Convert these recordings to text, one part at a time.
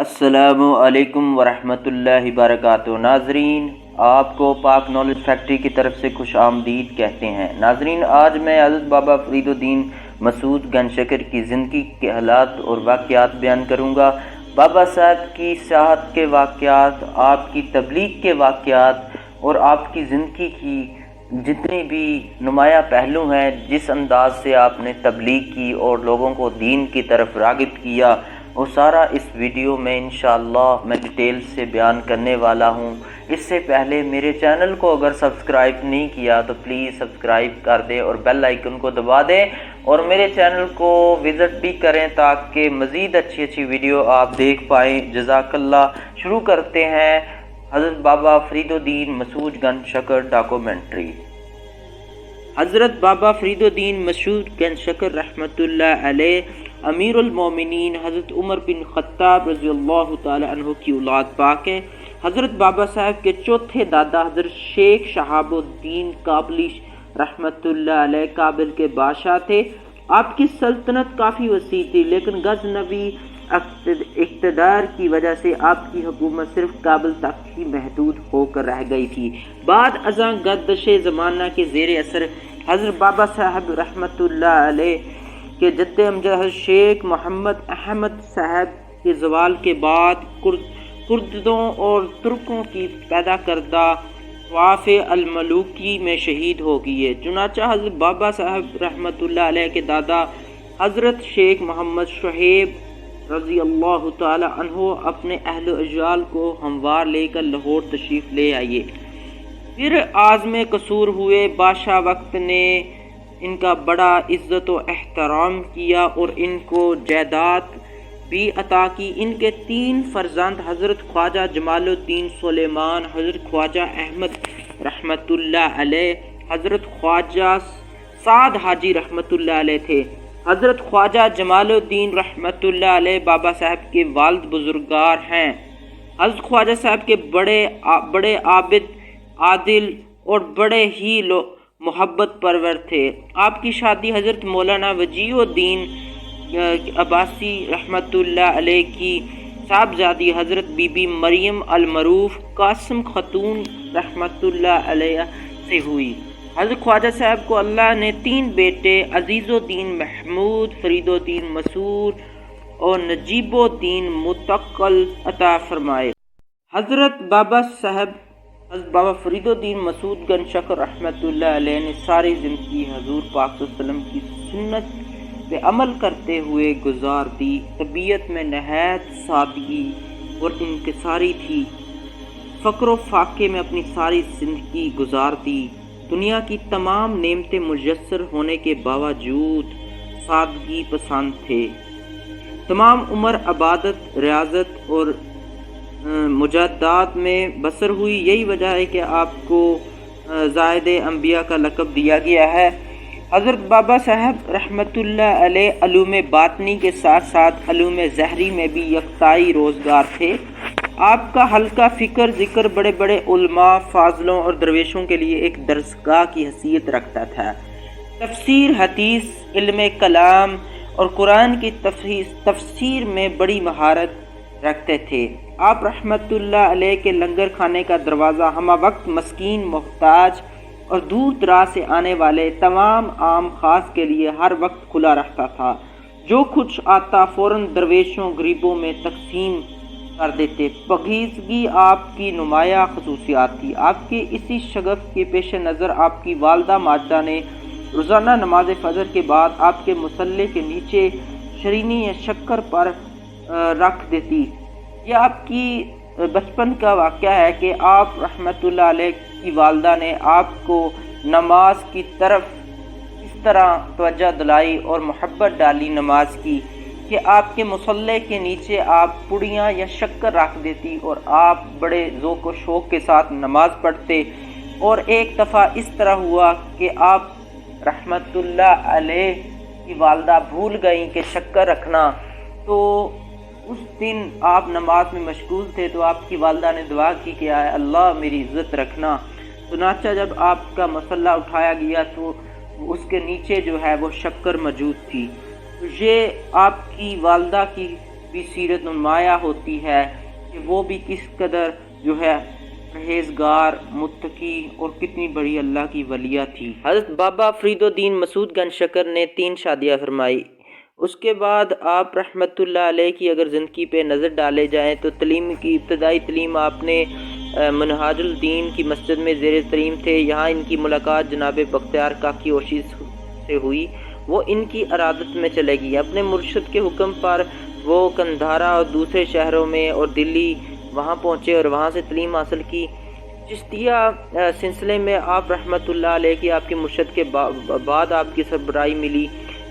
السلام علیکم ورحمۃ اللہ وبرکاتہ۔ ناظرین، آپ کو پاک نالج فیکٹری کی طرف سے خوش آمدید کہتے ہیں۔ ناظرین، آج میں حضرت بابا فرید الدین مسعود گنج شکر کی زندگی کے حالات اور واقعات بیان کروں گا۔ بابا صاحب کی سیاحت کے واقعات، آپ کی تبلیغ کے واقعات اور آپ کی زندگی کی جتنی بھی نمایاں پہلو ہیں، جس انداز سے آپ نے تبلیغ کی اور لوگوں کو دین کی طرف راغب کیا، وہ سارا اس ویڈیو میں انشاءاللہ میں ڈیٹیل سے بیان کرنے والا ہوں۔ اس سے پہلے میرے چینل کو اگر سبسکرائب نہیں کیا تو پلیز سبسکرائب کر دیں اور بیل آئیکن کو دبا دیں، اور میرے چینل کو وزٹ بھی کریں تاکہ مزید اچھی ویڈیو آپ دیکھ پائیں۔ جزاک اللہ۔ شروع کرتے ہیں حضرت بابا فرید الدین مسعود گنج شکر ڈاکومنٹری۔ حضرت بابا فرید الدین مسعود گنج شکر رحمۃ اللہ علیہ امیر المومنین حضرت عمر بن خطاب رضی اللہ تعالی عنہ کی اولاد پاک ہیں۔ حضرت بابا صاحب کے چوتھے دادا حضرت شیخ شہاب الدین کابلی رحمۃ اللہ علیہ کابل کے بادشاہ تھے۔ آپ کی سلطنت کافی وسیع تھی، لیکن غزنوی اقتدار کی وجہ سے آپ کی حکومت صرف کابل تک ہی محدود ہو کر رہ گئی تھی۔ بعد ازاں گردش زمانہ کے زیر اثر حضرت بابا صاحب رحمۃ اللہ علیہ کے جد امجد حضرت شیخ محمد احمد صاحب کے زوال کے بعد کردوں اور ترکوں کی پیدا کردہ طواف الملوکی میں شہید ہو گئی۔ چنانچہ حضرت بابا صاحب رحمۃ اللہ علیہ کے دادا حضرت شیخ محمد شہیب رضی اللہ تعالی عنہ اپنے اہل و عیال کو ہموار لے کر لاہور تشریف لے آئیے۔ پھر عازم قصور ہوئے۔ بادشاہ وقت نے ان کا بڑا عزت و احترام کیا اور ان کو جائیداد بھی عطا کی۔ ان کے 3 فرزند حضرت خواجہ جمال الدین سلیمان، حضرت خواجہ احمد رحمۃ اللہ علیہ، حضرت خواجہ سعد حاجی رحمۃ اللہ علیہ تھے۔ حضرت خواجہ جمال الدین رحمۃ اللہ علیہ بابا صاحب کے والد بزرگوار ہیں۔ حضرت خواجہ صاحب کے بڑے عابد، عادل اور بڑے ہی محبت پرور تھے۔ آپ کی شادی حضرت مولانا وجیہ الدین عباسی رحمۃ اللہ علیہ کی صاحبزادی حضرت بی بی مریم المعروف قاسم خاتون رحمۃ اللہ علیہ سے ہوئی۔ حضرت خواجہ صاحب کو اللہ نے 3 بیٹے عزیز الدین محمود، فرید الدین مسعود اور نجیب الدین متقل عطا فرمائے۔ حضرت بابا فرید الدین مسعود گنج شکر رحمۃ اللہ علیہ نے ساری زندگی حضور پاک صلی اللہ علیہ وسلم کی سنت پہ عمل کرتے ہوئے گزار دی۔ طبیعت میں نہایت سادگی اور انکساری تھی۔ فقر و فاقے میں اپنی ساری زندگی گزار دی۔ دنیا کی تمام نعمتیں میسر ہونے کے باوجود سادگی پسند تھے۔ تمام عمر عبادت، ریاضت اور مجاہدات میں بسر ہوئی۔ یہی وجہ ہے کہ آپ کو زائد انبیاء کا لقب دیا گیا ہے۔ حضرت بابا صاحب رحمۃ اللہ علیہ علوم باطنی کے ساتھ ساتھ علوم ظاہری میں بھی یکتائی روزگار تھے۔ آپ کا حلقہ فکر ذکر بڑے بڑے علماء، فاضلوں اور درویشوں کے لیے ایک درسگاہ کی حیثیت رکھتا تھا۔ تفسیر، حدیث، علم کلام اور قرآن کی تفسیر میں بڑی مہارت رکھتے تھے۔ آپ رحمۃ اللہ علیہ کے لنگر کھانے کا دروازہ ہمہ وقت مسکین، محتاج اور دور دراز سے آنے والے تمام عام خاص کے لیے ہر وقت کھلا رہتا تھا۔ جو کچھ آتا فوراً درویشوں، غریبوں میں تقسیم کر دیتے۔ پاکیزگی آپ کی نمایاں خصوصیات تھی۔ آپ کے اسی شگف کے پیش نظر آپ کی والدہ ماجدہ نے روزانہ نماز فجر کے بعد آپ کے مصلے کے نیچے شرینی یا شکر پر رکھ دیتی۔ یہ آپ کی بچپن کا واقعہ ہے کہ آپ رحمۃ اللہ علیہ کی والدہ نے آپ کو نماز کی طرف اس طرح توجہ دلائی اور محبت ڈالی نماز کی کہ آپ کے مصلے کے نیچے آپ پڑیاں یا شکر رکھ دیتی اور آپ بڑے ذوق و شوق کے ساتھ نماز پڑھتے۔ اور ایک دفعہ اس طرح ہوا کہ آپ رحمۃ اللہ علیہ کی والدہ بھول گئیں کہ شکر رکھنا، تو اس دن آپ نماز میں مشغول تھے تو آپ کی والدہ نے دعا کی کہ اے اللہ میری عزت رکھنا۔ چنانچہ جب آپ کا مصلی اٹھایا گیا تو اس کے نیچے جو ہے وہ شکر موجود تھی۔ تو یہ آپ کی والدہ کی بھی سیرت نمایاں ہوتی ہے کہ وہ بھی کس قدر جو ہے پرہیزگار، متقی اور کتنی بڑی اللہ کی ولیہ تھی۔ حضرت بابا فرید الدین مسعود گنج شکر نے 3 شادیاں فرمائی۔ اس کے بعد آپ رحمۃ اللہ علیہ کی اگر زندگی پہ نظر ڈالے جائیں تو تعلیم کی ابتدائی تعلیم آپ نے منہاج الدین کی مسجد میں زیر تعلیم تھے۔ یہاں ان کی ملاقات جناب بختیار کاکی اوشی سے ہوئی۔ وہ ان کی ارادت میں چلے گئی۔ اپنے مرشد کے حکم پر وہ کندھارا اور دوسرے شہروں میں اور دلی وہاں پہنچے اور وہاں سے تعلیم حاصل کی۔ چشتیہ سلسلے میں آپ رحمۃ اللہ علیہ کی آپ کے مرشد کے بعد آپ کی سربراہی ملی۔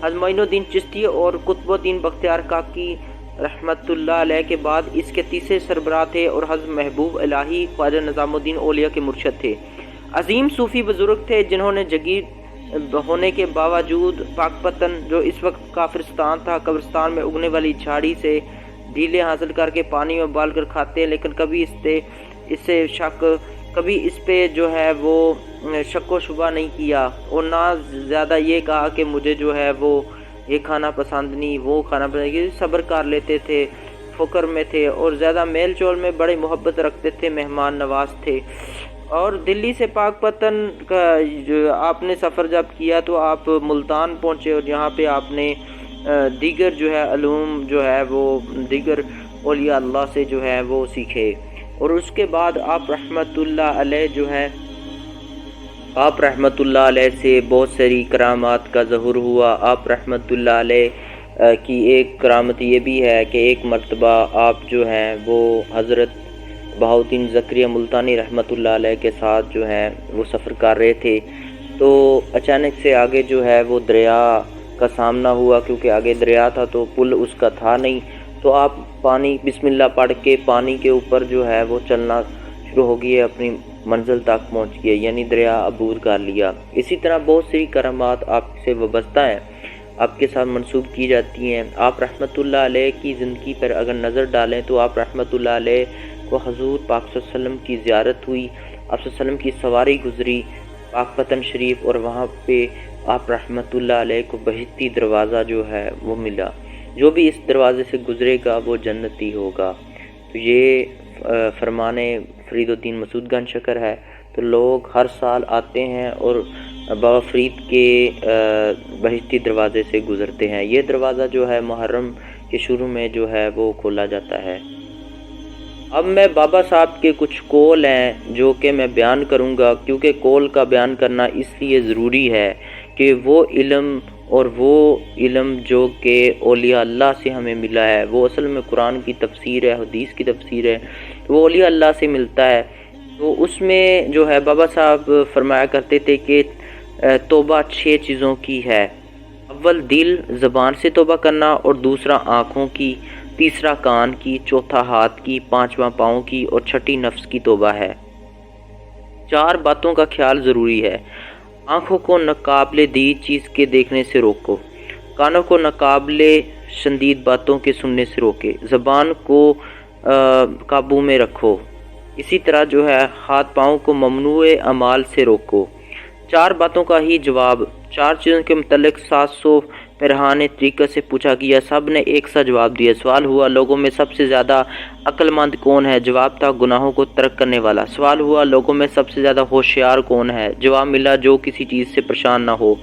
حضرت معین الدین چشتی اور قطب الدین بختیار کاکی رحمۃ اللہ علیہ کے بعد اس کے تیسرے سربراہ تھے اور حضرت محبوب الہی خواجہ نظام الدین اولیاء کے مرشد تھے۔ عظیم صوفی بزرگ تھے جنہوں نے جگیر ہونے کے باوجود پاک پتن جو اس وقت کافرستان تھا، قبرستان میں اگنے والی جھاڑی سے ڈھیلے حاصل کر کے پانی میں ابال کر کھاتے، لیکن کبھی کبھی اس پہ جو ہے وہ شک و شبہ نہیں کیا اور نہ زیادہ یہ کہا کہ مجھے جو ہے وہ یہ کھانا پسند نہیں، وہ کھانا پسند نہیں، صبر کر لیتے تھے، فکر میں تھے اور زیادہ میل جول میں بڑی محبت رکھتے تھے، مہمان نواز تھے۔ اور دلی سے پاک پتن کا جو آپ نے سفر جب کیا تو آپ ملتان پہنچے اور یہاں پہ آپ نے دیگر جو ہے علوم جو ہے وہ دیگر اولیاء اللہ سے جو ہے وہ سیکھے۔ اور اس کے بعد آپ رحمۃ اللہ علیہ جو ہے آپ رحمۃ اللہ علیہ سے بہت ساری کرامات کا ظہور ہوا۔ آپ رحمۃ اللہ علیہ کی ایک کرامت یہ بھی ہے کہ ایک مرتبہ آپ جو ہیں وہ حضرت بہاؤالدین زکریا ملتانی رحمۃ اللہ علیہ کے ساتھ جو ہے وہ سفر کر رہے تھے تو اچانک سے آگے جو ہے وہ دریا کا سامنا ہوا، کیونکہ آگے دریا تھا تو پل اس کا تھا نہیں، تو آپ پانی بسم اللہ پڑھ کے پانی کے اوپر جو ہے وہ چلنا شروع ہو گئی، اپنی منزل تک پہنچ گئے، یعنی دریا عبور کر لیا۔ اسی طرح بہت سی کرامات آپ سے وابستہ ہیں، آپ کے ساتھ منسوب کی جاتی ہیں۔ آپ رحمۃ اللہ علیہ کی زندگی پر اگر نظر ڈالیں تو آپ رحمۃ اللہ علیہ کو حضور پاک صلی اللہ علیہ وسلم کی زیارت ہوئی، آپ صلی اللہ علیہ وسلم کی سواری گزری پاک پتن شریف اور وہاں پہ آپ رحمۃ اللہ علیہ کو بہشتی دروازہ جو ہے وہ ملا، جو بھی اس دروازے سے گزرے گا وہ جنتی ہوگا۔ تو یہ فرمان فرید الدین مسعود گنج شکر ہے۔ تو لوگ ہر سال آتے ہیں اور بابا فرید کے بہشتی دروازے سے گزرتے ہیں۔ یہ دروازہ جو ہے محرم کے شروع میں جو ہے وہ کھولا جاتا ہے۔ اب میں بابا صاحب کے کچھ قول ہیں جو کہ میں بیان کروں گا، کیونکہ قول کا بیان کرنا اس لیے ضروری ہے کہ وہ علم جو کہ اولیاء اللہ سے ہمیں ملا ہے، وہ اصل میں قرآن کی تفسیر ہے، حدیث کی تفسیر ہے، وہ اولیاء اللہ سے ملتا ہے۔ تو اس میں جو ہے بابا صاحب فرمایا کرتے تھے کہ توبہ 6 چیزوں کی ہے۔ اول دل زبان سے توبہ کرنا، اور دوسرا آنکھوں کی، تیسرا کان کی، چوتھا ہاتھ کی، پانچواں پاؤں کی اور چھٹی نفس کی توبہ ہے۔ 4 باتوں کا خیال ضروری ہے۔ آنکھوں کو ناقابل دید چیز کے دیکھنے سے روکو، کانوں کو ناقابل شنید باتوں کے سننے سے روکے، زبان کو قابو میں رکھو، اسی طرح جو ہے ہاتھ پاؤں کو ممنوع اعمال سے روکو۔ 4 باتوں کا ہی جواب۔ 4 چیزوں کے متعلق 700 پرہانے طریقے سے پوچھا گیا، سب نے ایک سا جواب دیا۔ سوال ہوا لوگوں میں سب سے زیادہ عقل مند کون ہے؟ جواب تھا گناہوں کو ترک کرنے والا۔ سوال ہوا لوگوں میں سب سے زیادہ ہوشیار کون ہے؟ جواب ملا جو کسی چیز سے پریشان نہ ہو۔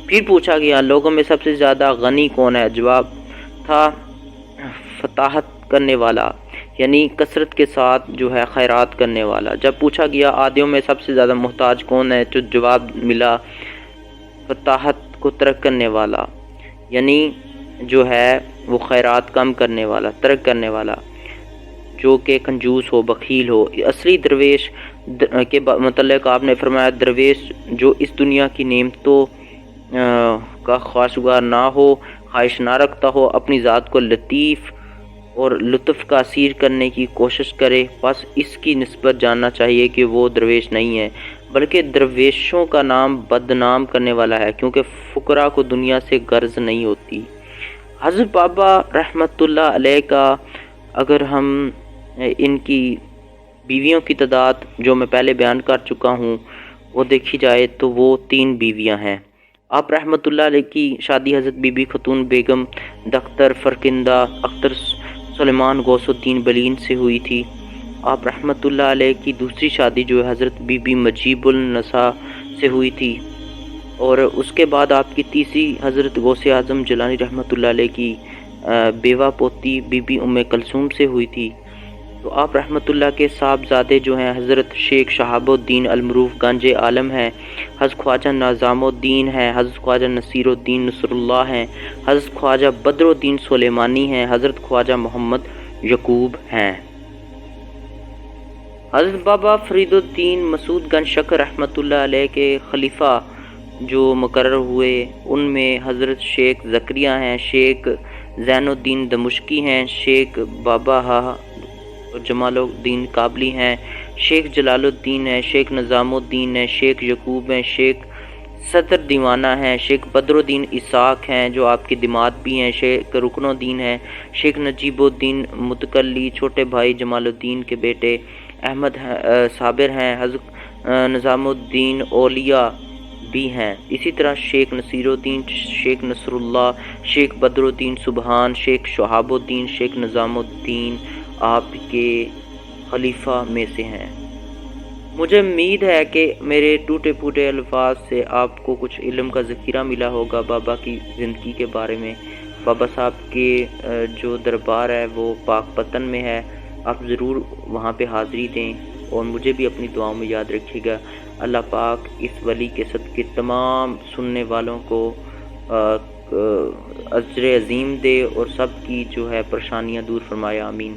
پھر پوچھا گیا لوگوں میں سب سے زیادہ غنی کون ہے؟ جواب تھا فطاحت کرنے والا، یعنی کثرت کے ساتھ جو ہے خیرات کرنے والا۔ جب پوچھا گیا آدمیوں میں سب سے زیادہ محتاج کون ہے تو جواب ملا فطاحت کو ترک کرنے والا، یعنی جو ہے وہ خیرات کم کرنے والا، ترک کرنے والا، جو کہ کنجوس ہو، بخیل ہو۔ اصلی درویش کے متعلق آپ نے فرمایا درویش جو اس دنیا کی نعمتوں کا خواہشگار نہ ہو، خواہش نہ رکھتا ہو، اپنی ذات کو لطیف اور لطف کا اسیر کرنے کی کوشش کرے، بس اس کی نسبت جاننا چاہیے کہ وہ درویش نہیں ہے، بلکہ درویشوں کا نام بدنام کرنے والا ہے، کیونکہ فقراء کو دنیا سے غرض نہیں ہوتی۔ حضرت بابا رحمۃ اللہ علیہ کا اگر ہم ان کی بیویوں کی تعداد جو میں پہلے بیان کر چکا ہوں وہ دیکھی جائے تو وہ 3 بیویاں ہیں۔ آپ رحمۃ اللہ علیہ کی شادی حضرت بی بی خاتون بیگم دختر فرکندہ اختر سلیمان غوث الدین بلین سے ہوئی تھی۔ آپ رحمۃ اللہ علیہ کی دوسری شادی جو ہے حضرت بی بی مجیب النساء سے ہوئی تھی، اور اس کے بعد آپ کی تیسری حضرت غوث اعظم جیلانی رحمۃ اللہ علیہ کی بیوہ پوتی بی بی ام کلثوم سے ہوئی تھی۔ تو آپ رحمۃ اللہ کے صاحبزادے جو ہیں حضرت شیخ شہاب الدین المعروف گنج عالم ہیں، حضرت خواجہ نظام الدین ہیں، حضرت خواجہ نصیر الدین نصر اللہ ہیں، حضرت خواجہ بدر الدین سلیمانی ہیں، حضرت خواجہ محمد یعقوب ہیں۔ حضرت بابا فرید الدین مسعود گنج شکر رحمۃ اللہ علیہ کے خلیفہ جو مقرر ہوئے، ان میں حضرت شیخ زکریہ ہیں، شیخ زین الدین دمشقی ہیں، شیخ بابا جمال الدین کابلی ہیں، شیخ جلال الدین ہیں، شیخ نظام الدین ہیں، شیخ یعقوب ہیں، شیخ صدر دیوانہ ہیں، شیخ بدر الدین اسحاق ہیں جو آپ کے دماد بھی ہیں، شیخ رکن الدین ہیں، شیخ نجیب الدین متکلی چھوٹے بھائی جمال الدین کے بیٹے احمد صابر ہیں، حضرت نظام الدین اولیاء بھی ہیں۔ اسی طرح شیخ نصیر الدین، شیخ نصر اللہ، شیخ بدر الدین سبحان، شیخ شہاب الدین، شیخ نظام الدین آپ کے خلیفہ میں سے ہیں۔ مجھے امید ہے کہ میرے ٹوٹے پھوٹے الفاظ سے آپ کو کچھ علم کا ذخیرہ ملا ہوگا بابا کی زندگی کے بارے میں۔ بابا صاحب کے جو دربار ہے وہ پاک پتن میں ہے، آپ ضرور وہاں پہ حاضری دیں اور مجھے بھی اپنی دعاؤں میں یاد رکھیے گا۔ اللہ پاک اس ولی کے صدقے تمام سننے والوں کو اجر عظیم دے اور سب کی جو ہے پریشانیاں دور فرمائے، آمین۔